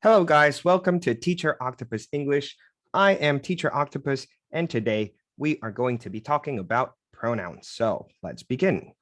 Hello, guys. Welcome to Teacher Octopus English. I am Teacher Octopus, and today we are going to be talking about pronouns. So let's begin.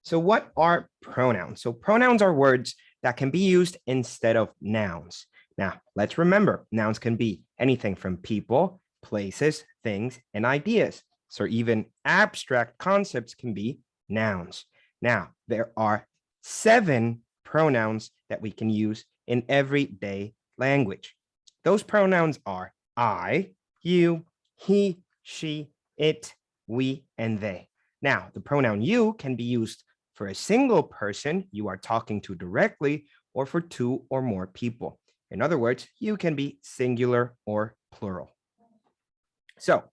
So what are pronouns? So pronouns are words that can be used instead of nouns. Now, let's remember, nouns can be anything from people, places, things, and ideas. So even abstract concepts can be nouns. Now, there are 7 pronouns that we can use in everyday language. Those pronouns are I, you, he, she, it, we, and they. Now, the pronoun you can be used for a single person you are talking to directly or for 2 or more people. In other words, you can be singular or plural. So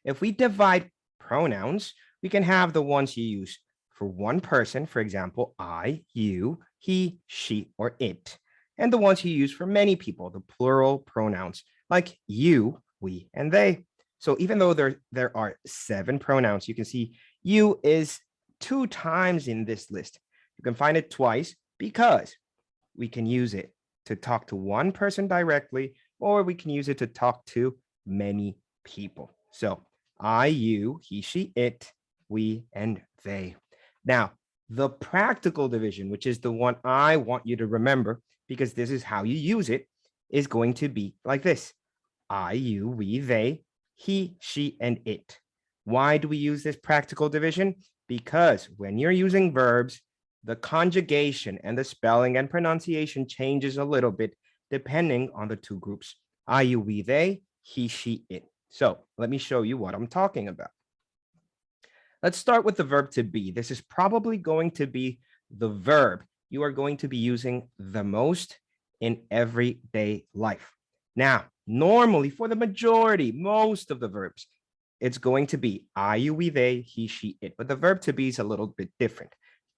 if we divide pronouns, we can have the ones you use for one person, for example, I, you, he, she, or it, and the ones you use for many people, the plural pronouns like you, we, and they. So even though there are 7 pronouns, you can see you is 2 times in this list. You can find it twice because we can use it to talk to one person directly, or we can use it to talk to many people. So I, you, he, she, it, we, and they. Now, the practical division, which is the one I want you to remember, because this is how you use it, is going to be like this. I, you, we, they, he, she, and it. Why do we use this practical division? Because when you're using verbs, the conjugation and the spelling and pronunciation changes a little bit depending on the 2 groups. I, you, we, they, he, she, it. So let me show you what I'm talking about. Let's start with the verb to be. This is probably going to be the verb you are going to be using the most in everyday life. Now, normally for the majority, most of the verbs, it's going to be I, you, we, they, he, she, it. But the verb to be is a little bit different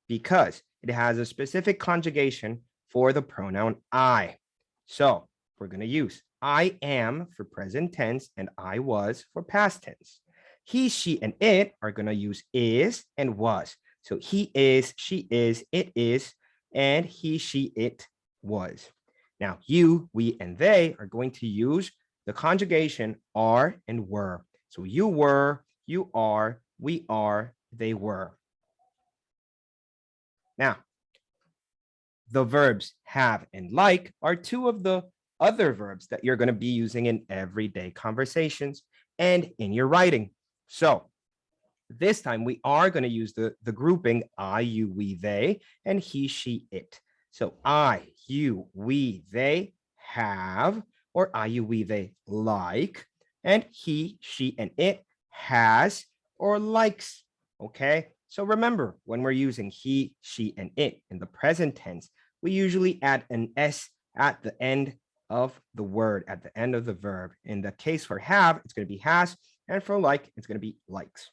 because it has a specific conjugation for the pronoun I. So we're going to use I am for present tense and I was for past tense. He, she, and it are going to use is and was. So he is, she is, it is, and he, she, it was. Now, you, we, and they are going to use the conjugation are and were. So you were, you are, we are, they were. Now, the verbs have and like are 2 of the other verbs that you're going to be using in everyday conversations and in your writing. So this time we are going to use the grouping I, you, we, they, and he, she, it. So I, you, we, they have, or I, you, we, they like, and he, she, and it has or likes. Okay. So remember, when we're using he, she, and it in the present tense, we usually add an S at the end of the word, at the end of the verb. In the case for have, it's going to be has, and for like, it's going to be likes.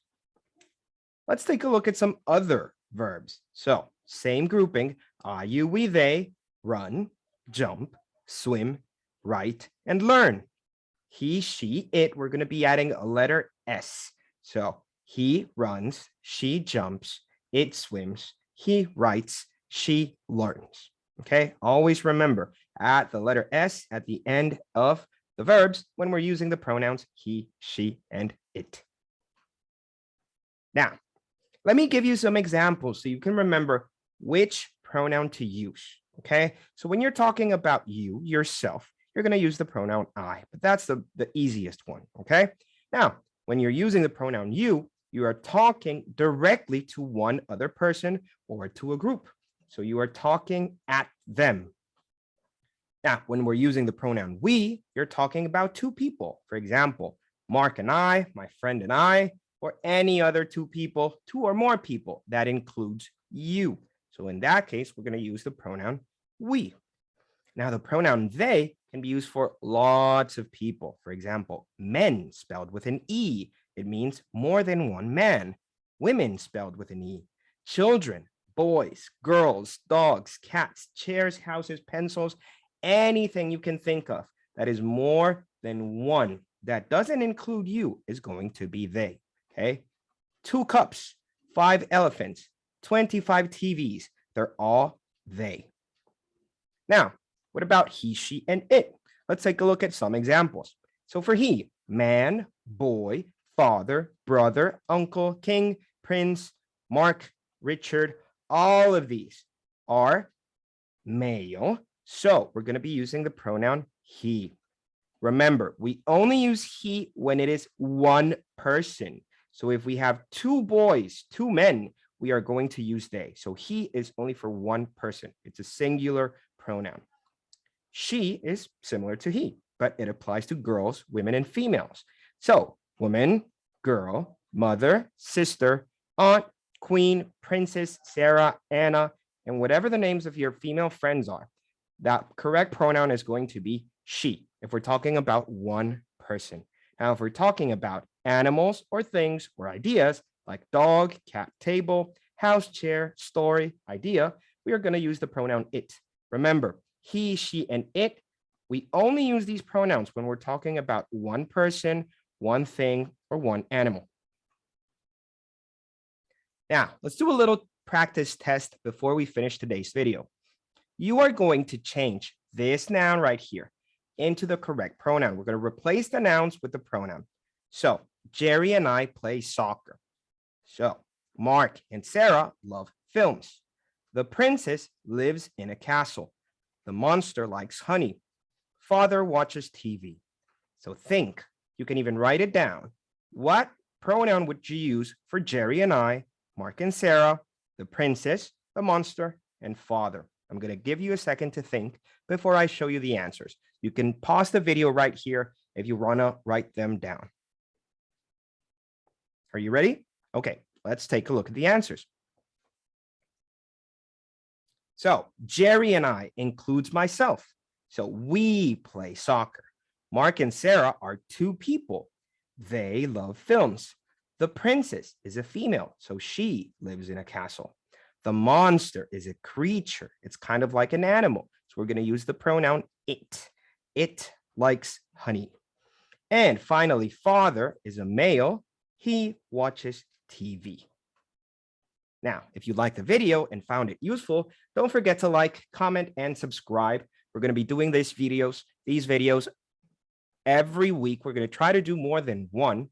Let's take a look at some other verbs. So same grouping, I, you, we, they, run, jump, swim, write, and learn. He, she, it, we're going to be adding a letter S. So he runs, she jumps, it swims, he writes, she learns. Okay, always remember, add the letter S at the end of the verbs when we're using the pronouns he, she, and it. Now, let me give you some examples so you can remember which pronoun to use. Okay, so when you're talking about you, yourself, you're going to use the pronoun I, but that's the easiest one. Okay, now when you're using the pronoun you are talking directly to one other person or to a group. So you are talking at them. Now, when we're using the pronoun we, you're talking about 2 people. For example, Mark and I, my friend and I, or any other 2 people, 2 or more people. That includes you. So in that case, we're going to use the pronoun we. Now, the pronoun they can be used for lots of people. For example, men spelled with an E. It means more than one man. Women spelled with an E. Children, boys, girls, dogs, cats, chairs, houses, pencils, anything you can think of that is more than one that doesn't include you is going to be they. Okay, 2 cups, 5 elephants, 25 TVs. They're all they. Now, What about he, she, and it? Let's take a look at some examples. So for he, man, boy, father, brother, uncle, king, prince, Mark, Richard, all of these are male. So we're going to be using the pronoun he. Remember, we only use he when it is one person. So if we have two boys, two men, we are going to use they. So he is only for one person. It's a singular pronoun. She is similar to he, but it applies to girls, women, and females. So woman, girl, mother, sister, aunt, queen, princess, Sarah, Anna, and whatever the names of your female friends are, that correct pronoun is going to be she if we're talking about one person. Now, if we're talking about animals or things or ideas like dog, cat, table, house, chair, story, idea, we are going to use the pronoun it. Remember, he, she, and it, we only use these pronouns when we're talking about one person, one thing, or one animal. Now, let's do a little practice test before we finish today's video. You are going to change this noun right here into the correct pronoun. We're going to replace the nouns with the pronoun. So Jerry and I play soccer. So Mark and Sarah love films. The princess lives in a castle. The monster likes honey. Father watches TV. So think, you can even write it down. What pronoun would you use for Jerry and I, Mark and Sarah, the princess, the monster, and father? I'm going to give you a second to think before I show you the answers. You can pause the video right here if you want to write them down. Are you ready? Okay, let's take a look at the answers. So Jerry and I includes myself. So we play soccer. Mark and Sarah are two people. They love films. The princess is a female, so she lives in a castle. The monster is a creature. It's kind of like an animal. So we're going to use the pronoun it. It likes honey. And finally, father is a male. He watches TV. Now, if you liked the video and found it useful, don't forget to like, comment, and subscribe. We're going to be doing these videos every week. We're going to try to do more than one,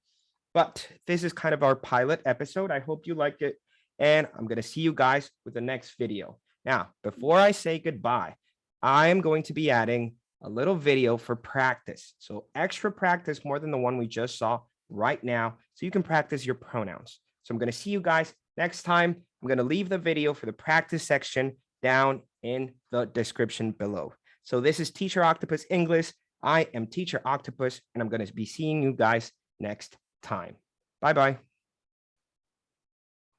but this is kind of our pilot episode. I hope you liked it, and I'm going to see you guys with the next video. Now, before I say goodbye, I am going to be adding a little video for practice. So extra practice more than the one we just saw right now, so you can practice your pronouns. So I'm going to see you guys next time. I'm going to leave the video for the practice section down in the description below. So this is Teacher Octopus English. I am Teacher Octopus, and I'm going to be seeing you guys next time. Bye-bye.